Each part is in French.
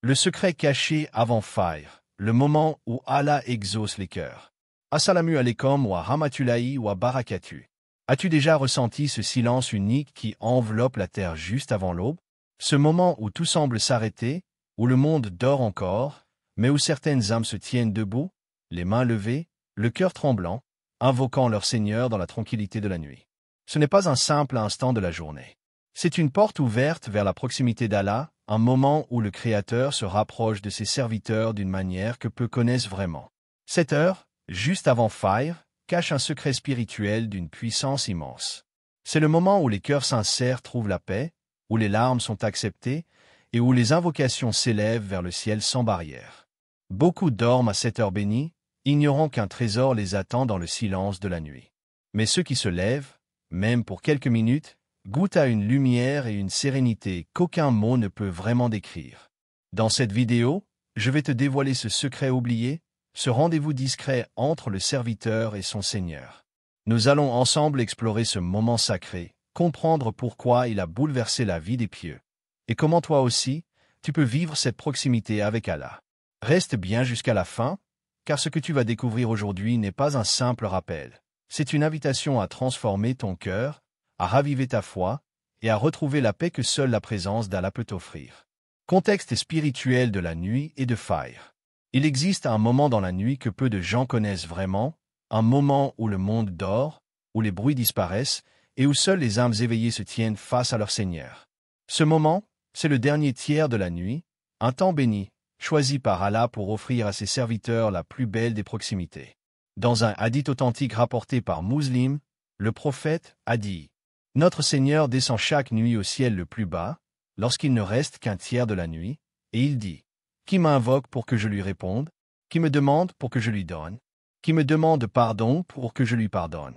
Le secret caché avant Fajr, le moment où Allah exauce les cœurs. Assalamu alaikum wa rahmatulahi wa barakatuh. As-tu déjà ressenti ce silence unique qui enveloppe la terre juste avant l'aube? Ce moment où tout semble s'arrêter, où le monde dort encore, mais où certaines âmes se tiennent debout, les mains levées, le cœur tremblant, invoquant leur Seigneur dans la tranquillité de la nuit. Ce n'est pas un simple instant de la journée. C'est une porte ouverte vers la proximité d'Allah, un moment où le Créateur se rapproche de ses serviteurs d'une manière que peu connaissent vraiment. Cette heure, juste avant Fajr, cache un secret spirituel d'une puissance immense. C'est le moment où les cœurs sincères trouvent la paix, où les larmes sont acceptées et où les invocations s'élèvent vers le ciel sans barrière. Beaucoup dorment à cette heure bénie, ignorant qu'un trésor les attend dans le silence de la nuit. Mais ceux qui se lèvent, même pour quelques minutes, goûtent à une lumière et une sérénité qu'aucun mot ne peut vraiment décrire. Dans cette vidéo, je vais te dévoiler ce secret oublié, ce rendez-vous discret entre le serviteur et son Seigneur. Nous allons ensemble explorer ce moment sacré, comprendre pourquoi il a bouleversé la vie des pieux, et comment toi aussi, tu peux vivre cette proximité avec Allah. Reste bien jusqu'à la fin, car ce que tu vas découvrir aujourd'hui n'est pas un simple rappel. C'est une invitation à transformer ton cœur, à raviver ta foi, et à retrouver la paix que seule la présence d'Allah peut offrir. Contexte spirituel de la nuit et de Fajr. Il existe un moment dans la nuit que peu de gens connaissent vraiment, un moment où le monde dort, où les bruits disparaissent, et où seules les âmes éveillées se tiennent face à leur Seigneur. Ce moment, c'est le dernier tiers de la nuit, un temps béni, choisi par Allah pour offrir à ses serviteurs la plus belle des proximités. Dans un hadith authentique rapporté par Muslim, le prophète a dit « Notre Seigneur descend chaque nuit au ciel le plus bas, lorsqu'il ne reste qu'un tiers de la nuit, et il dit « Qui m'invoque pour que je lui réponde? Qui me demande pour que je lui donne? Qui me demande pardon pour que je lui pardonne ?»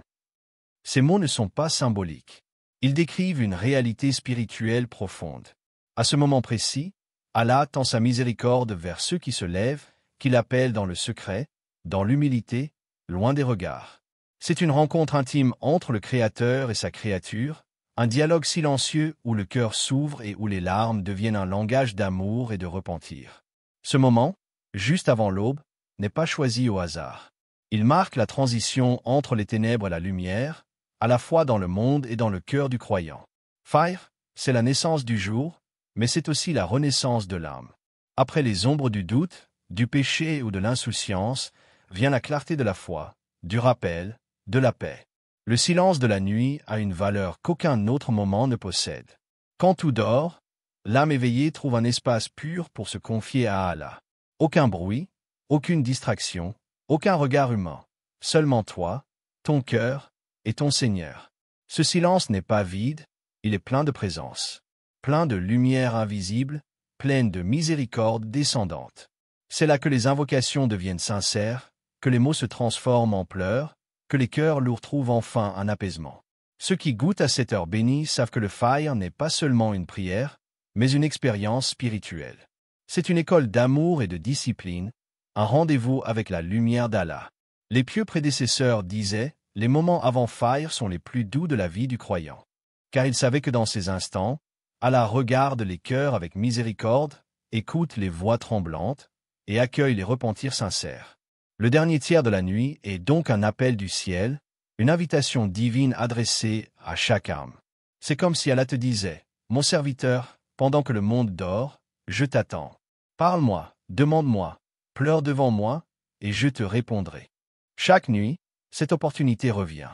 Ces mots ne sont pas symboliques. Ils décrivent une réalité spirituelle profonde. À ce moment précis, Allah tend sa miséricorde vers ceux qui se lèvent, qu'il appelle dans le secret, dans l'humilité, loin des regards. C'est une rencontre intime entre le Créateur et sa créature, un dialogue silencieux où le cœur s'ouvre et où les larmes deviennent un langage d'amour et de repentir. Ce moment, juste avant l'aube, n'est pas choisi au hasard. Il marque la transition entre les ténèbres et la lumière, à la fois dans le monde et dans le cœur du croyant. Fajr, c'est la naissance du jour, mais c'est aussi la renaissance de l'âme. Après les ombres du doute, du péché ou de l'insouciance, vient la clarté de la foi, du rappel, de la paix. Le silence de la nuit a une valeur qu'aucun autre moment ne possède. Quand tout dort, l'âme éveillée trouve un espace pur pour se confier à Allah. Aucun bruit, aucune distraction, aucun regard humain. Seulement toi, ton cœur et ton Seigneur. Ce silence n'est pas vide, il est plein de présence, plein de lumière invisible, pleine de miséricorde descendante. C'est là que les invocations deviennent sincères, que les mots se transforment en pleurs, que les cœurs lourds trouvent enfin un apaisement. Ceux qui goûtent à cette heure bénie savent que le Fajr n'est pas seulement une prière, mais une expérience spirituelle. C'est une école d'amour et de discipline, un rendez-vous avec la lumière d'Allah. Les pieux prédécesseurs disaient « Les moments avant Fajr sont les plus doux de la vie du croyant », car ils savaient que dans ces instants, Allah regarde les cœurs avec miséricorde, écoute les voix tremblantes et accueille les repentirs sincères. Le dernier tiers de la nuit est donc un appel du ciel, une invitation divine adressée à chaque âme. C'est comme si Allah te disait « Mon serviteur, pendant que le monde dort, je t'attends. Parle-moi, demande-moi, pleure devant moi, et je te répondrai. » Chaque nuit, cette opportunité revient.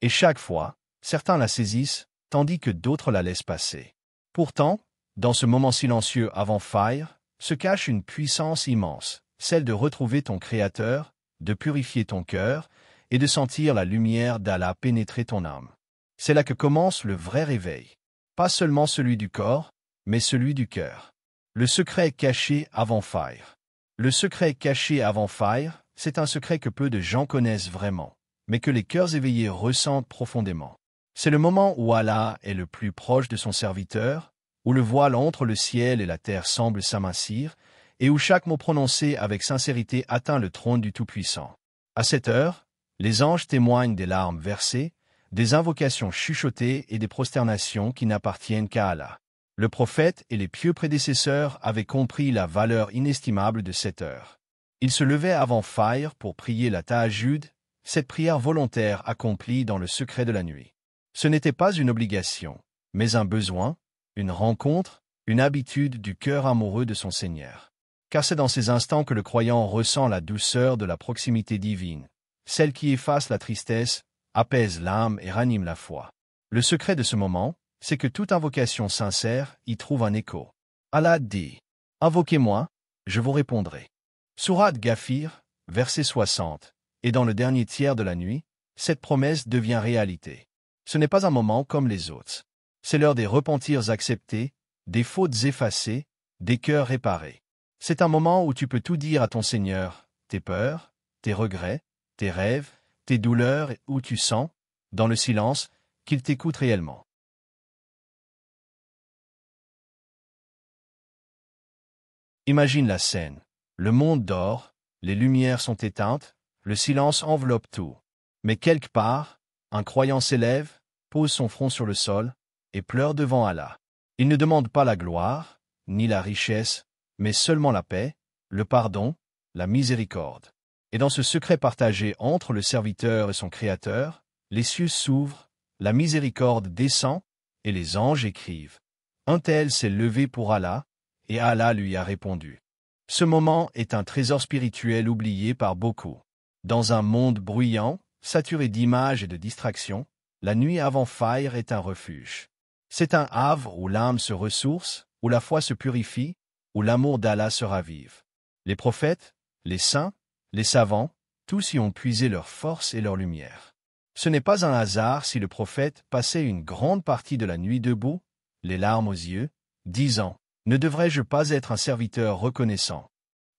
Et chaque fois, certains la saisissent, tandis que d'autres la laissent passer. Pourtant, dans ce moment silencieux avant Fajr, se cache une puissance immense, celle de retrouver ton Créateur, de purifier ton cœur et de sentir la lumière d'Allah pénétrer ton âme. C'est là que commence le vrai réveil. Pas seulement celui du corps, mais celui du cœur. Le secret caché avant Fajr. Le secret caché avant Fajr, c'est un secret que peu de gens connaissent vraiment, mais que les cœurs éveillés ressentent profondément. C'est le moment où Allah est le plus proche de son serviteur, où le voile entre le ciel et la terre semble s'amincir, et où chaque mot prononcé avec sincérité atteint le trône du Tout-Puissant. À cette heure, les anges témoignent des larmes versées, des invocations chuchotées et des prosternations qui n'appartiennent qu'à Allah. Le prophète et les pieux prédécesseurs avaient compris la valeur inestimable de cette heure. Ils se levaient avant Fajr pour prier la Tahajjud, cette prière volontaire accomplie dans le secret de la nuit. Ce n'était pas une obligation, mais un besoin, une rencontre, une habitude du cœur amoureux de son Seigneur. Car c'est dans ces instants que le croyant ressent la douceur de la proximité divine, celle qui efface la tristesse, apaise l'âme et ranime la foi. Le secret de ce moment, c'est que toute invocation sincère y trouve un écho. Allah dit « Invoquez-moi, je vous répondrai ». Sourate Ghafir, verset 60, et dans le dernier tiers de la nuit, cette promesse devient réalité. Ce n'est pas un moment comme les autres. C'est l'heure des repentirs acceptés, des fautes effacées, des cœurs réparés. C'est un moment où tu peux tout dire à ton Seigneur, tes peurs, tes regrets, tes rêves, tes douleurs, et où tu sens, dans le silence, qu'il t'écoute réellement. Imagine la scène. Le monde dort, les lumières sont éteintes, le silence enveloppe tout. Mais quelque part, un croyant s'élève, pose son front sur le sol, et pleure devant Allah. Il ne demande pas la gloire, ni la richesse, mais seulement la paix, le pardon, la miséricorde. Et dans ce secret partagé entre le serviteur et son Créateur, les cieux s'ouvrent, la miséricorde descend, et les anges écrivent. Un tel s'est levé pour Allah, et Allah lui a répondu. Ce moment est un trésor spirituel oublié par beaucoup. Dans un monde bruyant, saturé d'images et de distractions, la nuit avant Fajr est un refuge. C'est un havre où l'âme se ressource, où la foi se purifie, où l'amour d'Allah se ravive. Les prophètes, les saints, les savants, tous y ont puisé leur force et leur lumière. Ce n'est pas un hasard si le prophète passait une grande partie de la nuit debout, les larmes aux yeux, disant « Ne devrais-je pas être un serviteur reconnaissant ?»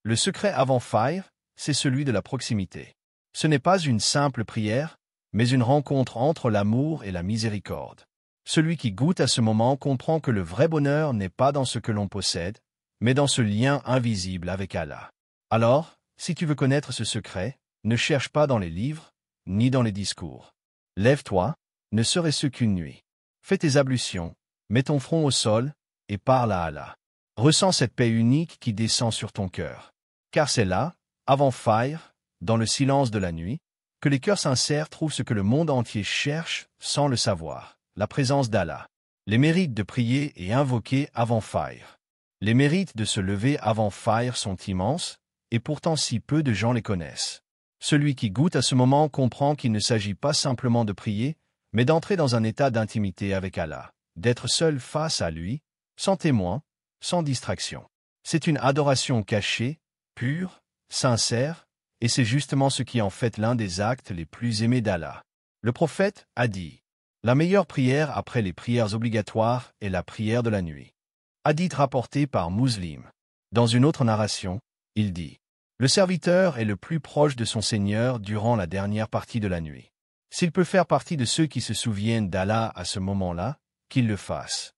Le secret avant Fajr, c'est celui de la proximité. Ce n'est pas une simple prière, mais une rencontre entre l'amour et la miséricorde. Celui qui goûte à ce moment comprend que le vrai bonheur n'est pas dans ce que l'on possède, mais dans ce lien invisible avec Allah. Alors, si tu veux connaître ce secret, ne cherche pas dans les livres, ni dans les discours. Lève-toi, ne serait-ce qu'une nuit. Fais tes ablutions, mets ton front au sol, et parle à Allah. Ressens cette paix unique qui descend sur ton cœur. Car c'est là, avant Fajr, dans le silence de la nuit, que les cœurs sincères trouvent ce que le monde entier cherche sans le savoir, la présence d'Allah. Les mérites de prier et invoquer avant Fajr. Les mérites de se lever avant Fajr sont immenses, et pourtant si peu de gens les connaissent. Celui qui goûte à ce moment comprend qu'il ne s'agit pas simplement de prier, mais d'entrer dans un état d'intimité avec Allah, d'être seul face à lui, sans témoin, sans distraction. C'est une adoration cachée, pure, sincère, et c'est justement ce qui en fait l'un des actes les plus aimés d'Allah. Le prophète a dit « La meilleure prière après les prières obligatoires est la prière de la nuit. » Hadith rapporté par Muslim. Dans une autre narration, il dit « Le serviteur est le plus proche de son Seigneur durant la dernière partie de la nuit. S'il peut faire partie de ceux qui se souviennent d'Allah à ce moment-là, qu'il le fasse. »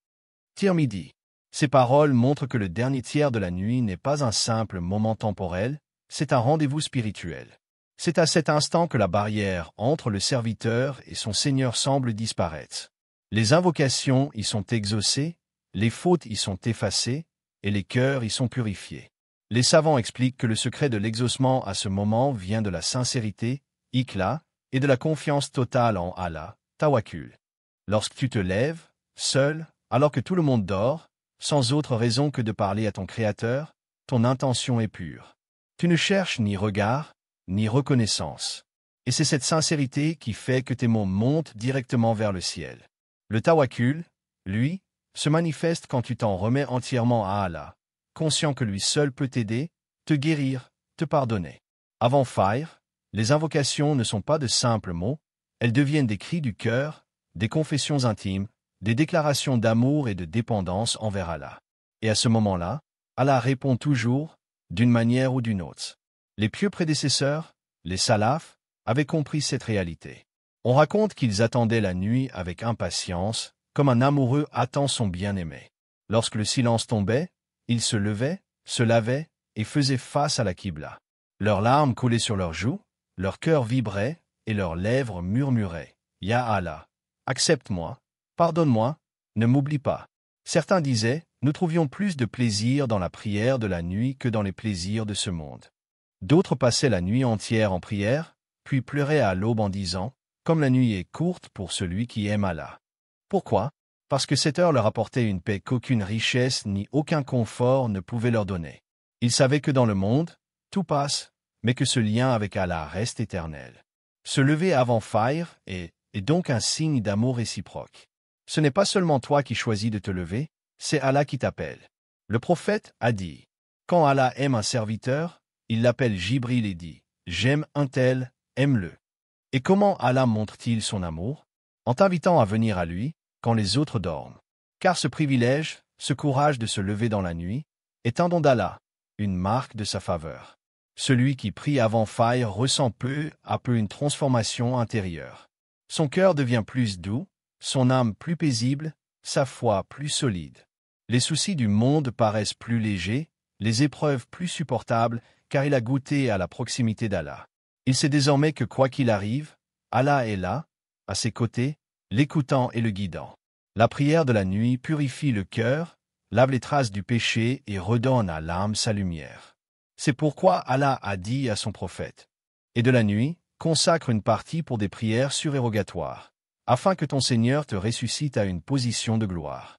Tirmidhi. Ces paroles montrent que le dernier tiers de la nuit n'est pas un simple moment temporel, c'est un rendez-vous spirituel. C'est à cet instant que la barrière entre le serviteur et son Seigneur semble disparaître. Les invocations y sont exaucées, les fautes y sont effacées, et les cœurs y sont purifiés. Les savants expliquent que le secret de l'exaucement à ce moment vient de la sincérité, ikhlas, et de la confiance totale en Allah, tawakkul. Lorsque tu te lèves, seul, alors que tout le monde dort, sans autre raison que de parler à ton Créateur, ton intention est pure. Tu ne cherches ni regard, ni reconnaissance. Et c'est cette sincérité qui fait que tes mots montent directement vers le ciel. Le tawakkul, lui, se manifeste quand tu t'en remets entièrement à Allah, conscient que lui seul peut t'aider, te guérir, te pardonner. Avant Fajr, les invocations ne sont pas de simples mots, elles deviennent des cris du cœur, des confessions intimes, des déclarations d'amour et de dépendance envers Allah. Et à ce moment-là, Allah répond toujours, d'une manière ou d'une autre. Les pieux prédécesseurs, les salafs, avaient compris cette réalité. On raconte qu'ils attendaient la nuit avec impatience, comme un amoureux attend son bien-aimé. Lorsque le silence tombait, ils se levaient, se lavaient et faisaient face à la Qibla. Leurs larmes coulaient sur leurs joues, leur cœur vibrait et leurs lèvres murmuraient « Ya Allah, accepte-moi, pardonne-moi, ne m'oublie pas. » Certains disaient, nous trouvions plus de plaisir dans la prière de la nuit que dans les plaisirs de ce monde. D'autres passaient la nuit entière en prière, puis pleuraient à l'aube en disant, comme la nuit est courte pour celui qui aime Allah. Pourquoi? Parce que cette heure leur apportait une paix qu'aucune richesse ni aucun confort ne pouvait leur donner. Ils savaient que dans le monde, tout passe, mais que ce lien avec Allah reste éternel. Se lever avant Fajr est donc un signe d'amour réciproque. Ce n'est pas seulement toi qui choisis de te lever, c'est Allah qui t'appelle. Le prophète a dit, quand Allah aime un serviteur, il l'appelle Jibril et dit, j'aime un tel, aime-le. Et comment Allah montre-t-il son amour? En t'invitant à venir à lui, quand les autres dorment. Car ce privilège, ce courage de se lever dans la nuit, est un don d'Allah, une marque de sa faveur. Celui qui prie avant Fajr ressent peu à peu une transformation intérieure. Son cœur devient plus doux, son âme plus paisible, sa foi plus solide. Les soucis du monde paraissent plus légers, les épreuves plus supportables, car il a goûté à la proximité d'Allah. Il sait désormais que quoi qu'il arrive, Allah est là, à ses côtés, l'écoutant et le guidant. La prière de la nuit purifie le cœur, lave les traces du péché et redonne à l'âme sa lumière. C'est pourquoi Allah a dit à son prophète, « Et de la nuit, consacre une partie pour des prières surérogatoires, afin que ton Seigneur te ressuscite à une position de gloire. »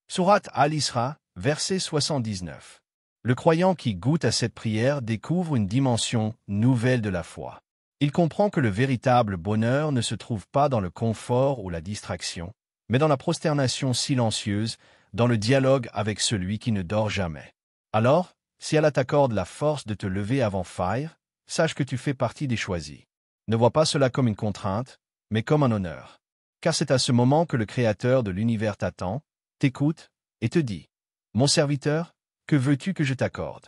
Sourate Al-Isra, verset 79. Le croyant qui goûte à cette prière découvre une dimension nouvelle de la foi. Il comprend que le véritable bonheur ne se trouve pas dans le confort ou la distraction, mais dans la prosternation silencieuse, dans le dialogue avec celui qui ne dort jamais. Alors, si Allah t'accorde la force de te lever avant Fajr, sache que tu fais partie des choisis. Ne vois pas cela comme une contrainte, mais comme un honneur. Car c'est à ce moment que le Créateur de l'univers t'attend, t'écoute et te dit, « Mon serviteur, que veux-tu que je t'accorde? »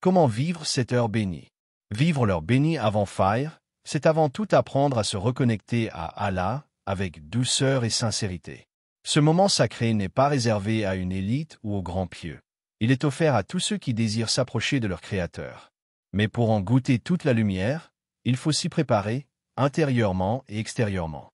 Comment vivre cette heure bénie? Vivre l'heure bénie avant Fajr, c'est avant tout apprendre à se reconnecter à Allah avec douceur et sincérité. Ce moment sacré n'est pas réservé à une élite ou aux grands pieux. Il est offert à tous ceux qui désirent s'approcher de leur Créateur. Mais pour en goûter toute la lumière, il faut s'y préparer, intérieurement et extérieurement.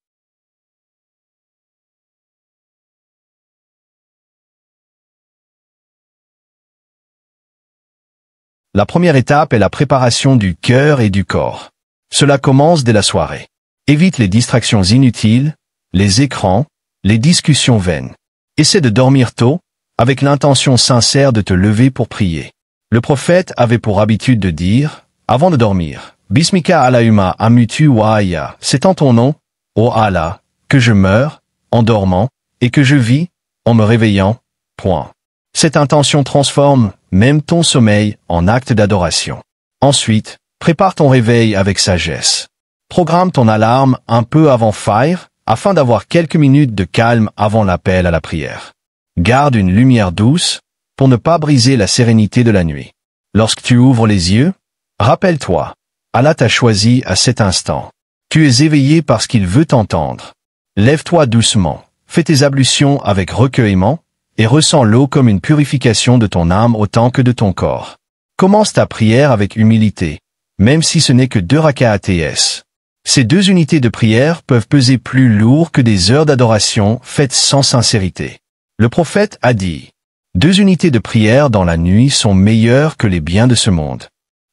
La première étape est la préparation du cœur et du corps. Cela commence dès la soirée. Évite les distractions inutiles, les écrans, les discussions vaines. Essaie de dormir tôt, avec l'intention sincère de te lever pour prier. Le prophète avait pour habitude de dire, avant de dormir, « Bismika Allahumma amutu wa aya » c'est en ton nom, ô Allah, que je meurs, en dormant, et que je vis, en me réveillant. Point. Cette intention transforme même ton sommeil en acte d'adoration. Ensuite, prépare ton réveil avec sagesse. Programme ton alarme un peu avant Fajr, afin d'avoir quelques minutes de calme avant l'appel à la prière. Garde une lumière douce, pour ne pas briser la sérénité de la nuit. Lorsque tu ouvres les yeux, rappelle-toi, Allah t'a choisi à cet instant. Tu es éveillé parce qu'il veut t'entendre. Lève-toi doucement, fais tes ablutions avec recueillement, et ressens l'eau comme une purification de ton âme autant que de ton corps. Commence ta prière avec humilité, même si ce n'est que 2 raka'ats. Ces 2 unités de prière peuvent peser plus lourd que des heures d'adoration faites sans sincérité. Le prophète a dit, « 2 unités de prière dans la nuit sont meilleures que les biens de ce monde. »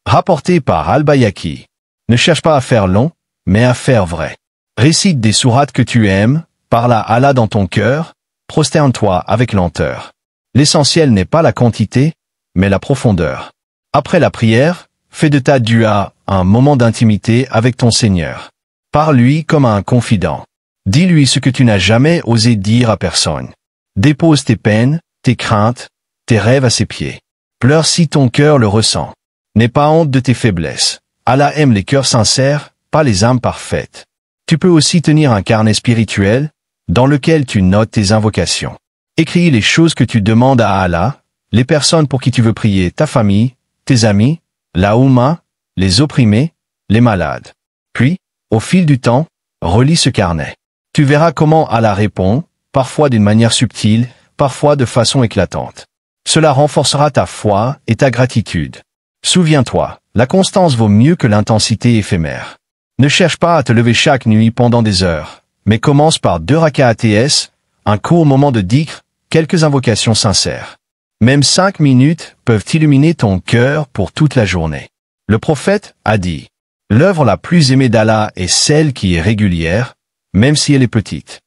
Rapporté par Al-Bayhaqi. Ne cherche pas à faire long, mais à faire vrai. Récite des sourates que tu aimes, parle à Allah dans ton cœur, prosterne-toi avec lenteur. L'essentiel n'est pas la quantité, mais la profondeur. Après la prière, fais de ta dua un moment d'intimité avec ton Seigneur. Parle-lui comme à un confident. Dis-lui ce que tu n'as jamais osé dire à personne. Dépose tes peines, tes craintes, tes rêves à ses pieds. Pleure si ton cœur le ressent. N'aie pas honte de tes faiblesses. Allah aime les cœurs sincères, pas les âmes parfaites. Tu peux aussi tenir un carnet spirituel, dans lequel tu notes tes invocations. Écris les choses que tu demandes à Allah, les personnes pour qui tu veux prier, ta famille, tes amis, la Oumma, les opprimés, les malades. Puis, au fil du temps, relis ce carnet. Tu verras comment Allah répond, parfois d'une manière subtile, parfois de façon éclatante. Cela renforcera ta foi et ta gratitude. Souviens-toi, la constance vaut mieux que l'intensité éphémère. Ne cherche pas à te lever chaque nuit pendant des heures, mais commence par 2 raka'ats, un court moment de dhikr, quelques invocations sincères. Même 5 minutes peuvent illuminer ton cœur pour toute la journée. Le prophète a dit, « L'œuvre la plus aimée d'Allah est celle qui est régulière, même si elle est petite. »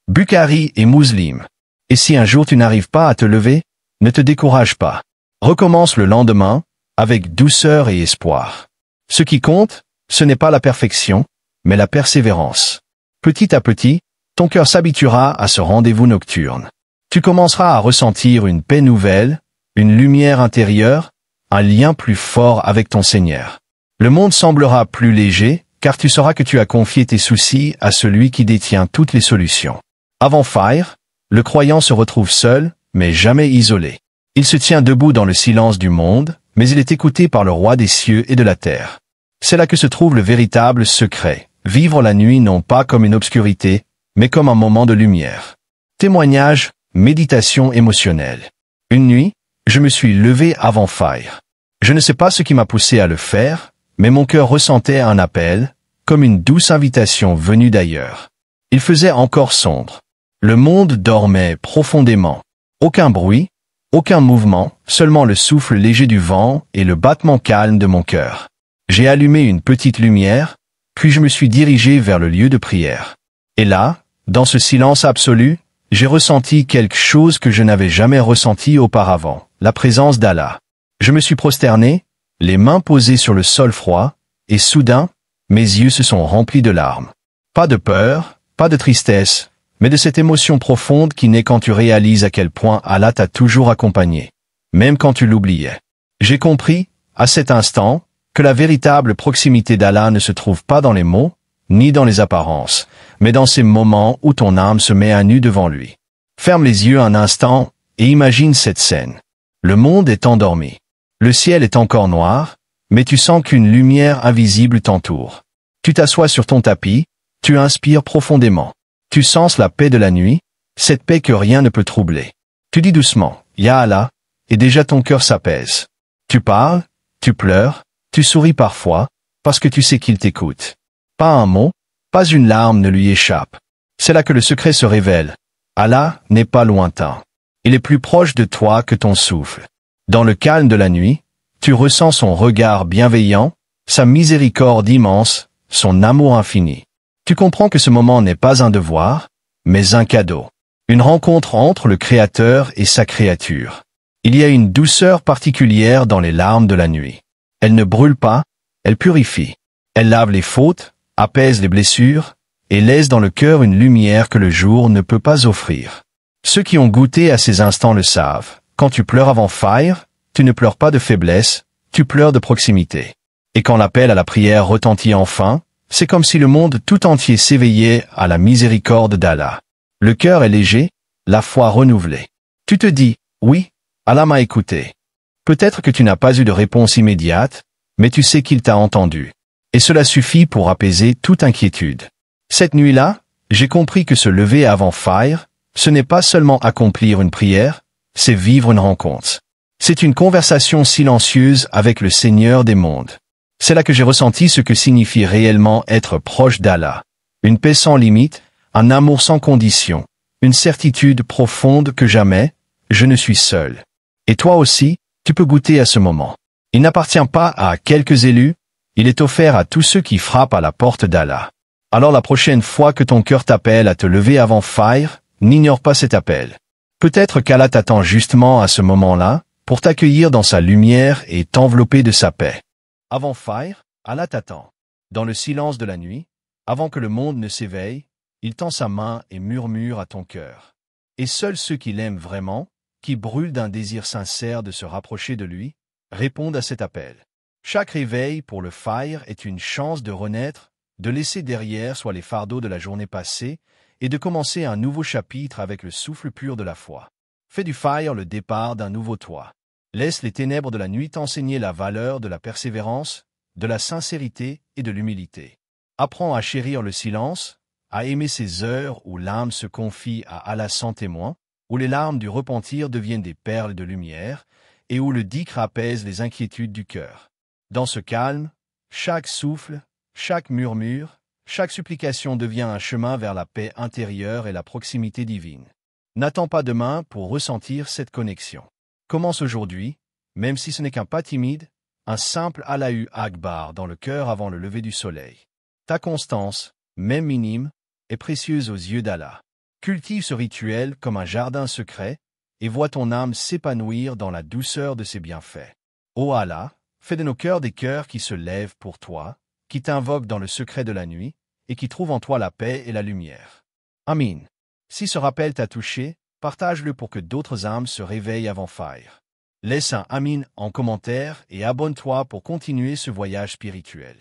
Bukhari et Muslim. Et si un jour tu n'arrives pas à te lever, ne te décourage pas. Recommence le lendemain, avec douceur et espoir. Ce qui compte, ce n'est pas la perfection, mais la persévérance. Petit à petit, ton cœur s'habituera à ce rendez-vous nocturne. Tu commenceras à ressentir une paix nouvelle, une lumière intérieure, un lien plus fort avec ton Seigneur. Le monde semblera plus léger, car tu sauras que tu as confié tes soucis à celui qui détient toutes les solutions. Avant Fajr, le croyant se retrouve seul, mais jamais isolé. Il se tient debout dans le silence du monde, mais il est écouté par le roi des cieux et de la terre. C'est là que se trouve le véritable secret. Vivre la nuit non pas comme une obscurité, mais comme un moment de lumière. Témoignage, méditation émotionnelle. Une nuit, je me suis levé avant Fajr. Je ne sais pas ce qui m'a poussé à le faire, mais mon cœur ressentait un appel, comme une douce invitation venue d'ailleurs. Il faisait encore sombre. Le monde dormait profondément. Aucun bruit, aucun mouvement, seulement le souffle léger du vent et le battement calme de mon cœur. J'ai allumé une petite lumière, puis je me suis dirigé vers le lieu de prière. Et là, dans ce silence absolu, j'ai ressenti quelque chose que je n'avais jamais ressenti auparavant, la présence d'Allah. Je me suis prosterné, les mains posées sur le sol froid, et soudain, mes yeux se sont remplis de larmes. Pas de peur, pas de tristesse, mais de cette émotion profonde qui naît quand tu réalises à quel point Allah t'a toujours accompagné, même quand tu l'oubliais. J'ai compris, à cet instant, que la véritable proximité d'Allah ne se trouve pas dans les mots, ni dans les apparences, mais dans ces moments où ton âme se met à nu devant lui. Ferme les yeux un instant et imagine cette scène. Le monde est endormi. Le ciel est encore noir, mais tu sens qu'une lumière invisible t'entoure. Tu t'assois sur ton tapis, tu inspires profondément. Tu sens la paix de la nuit, cette paix que rien ne peut troubler. Tu dis doucement, « Ya Allah », et déjà ton cœur s'apaise. Tu parles, tu pleures, tu souris parfois, parce que tu sais qu'il t'écoute. Pas un mot, pas une larme ne lui échappe. C'est là que le secret se révèle. Allah n'est pas lointain. Il est plus proche de toi que ton souffle. Dans le calme de la nuit, tu ressens son regard bienveillant, sa miséricorde immense, son amour infini. Tu comprends que ce moment n'est pas un devoir, mais un cadeau. Une rencontre entre le Créateur et sa créature. Il y a une douceur particulière dans les larmes de la nuit. Elles ne brûlent pas, elles purifient. Elles lavent les fautes, apaisent les blessures, et laissent dans le cœur une lumière que le jour ne peut pas offrir. Ceux qui ont goûté à ces instants le savent. Quand tu pleures avant Fajr, tu ne pleures pas de faiblesse, tu pleures de proximité. Et quand l'appel à la prière retentit enfin, c'est comme si le monde tout entier s'éveillait à la miséricorde d'Allah. Le cœur est léger, la foi renouvelée. Tu te dis, oui, Allah m'a écouté. Peut-être que tu n'as pas eu de réponse immédiate, mais tu sais qu'il t'a entendu. Et cela suffit pour apaiser toute inquiétude. Cette nuit-là, j'ai compris que se lever avant Fajr, ce n'est pas seulement accomplir une prière, c'est vivre une rencontre. C'est une conversation silencieuse avec le Seigneur des mondes. C'est là que j'ai ressenti ce que signifie réellement être proche d'Allah. Une paix sans limite, un amour sans condition, une certitude profonde que jamais, je ne suis seul. Et toi aussi, tu peux goûter à ce moment. Il n'appartient pas à quelques élus, il est offert à tous ceux qui frappent à la porte d'Allah. Alors la prochaine fois que ton cœur t'appelle à te lever avant Fajr, n'ignore pas cet appel. Peut-être qu'Allah t'attend justement à ce moment-là, pour t'accueillir dans sa lumière et t'envelopper de sa paix. Avant Fajr, Allah t'attend. Dans le silence de la nuit, avant que le monde ne s'éveille, il tend sa main et murmure à ton cœur. Et seuls ceux qui l'aiment vraiment, qui brûlent d'un désir sincère de se rapprocher de lui, répondent à cet appel. Chaque réveil pour le Fajr est une chance de renaître, de laisser derrière soi les fardeaux de la journée passée et de commencer un nouveau chapitre avec le souffle pur de la foi. Fais du Fajr le départ d'un nouveau toi. Laisse les ténèbres de la nuit t'enseigner la valeur de la persévérance, de la sincérité et de l'humilité. Apprends à chérir le silence, à aimer ces heures où l'âme se confie à Allah sans témoin, où les larmes du repentir deviennent des perles de lumière, et où le dhikr apaise les inquiétudes du cœur. Dans ce calme, chaque souffle, chaque murmure, chaque supplication devient un chemin vers la paix intérieure et la proximité divine. N'attends pas demain pour ressentir cette connexion. Commence aujourd'hui, même si ce n'est qu'un pas timide, un simple Allahu Akbar dans le cœur avant le lever du soleil. Ta constance, même minime, est précieuse aux yeux d'Allah. Cultive ce rituel comme un jardin secret et vois ton âme s'épanouir dans la douceur de ses bienfaits. Ô Allah, fais de nos cœurs des cœurs qui se lèvent pour toi, qui t'invoquent dans le secret de la nuit et qui trouvent en toi la paix et la lumière. Amin. Si ce rappel t'a touché, partage-le pour que d'autres âmes se réveillent avant Fajr. Laisse un Amin en commentaire et abonne-toi pour continuer ce voyage spirituel.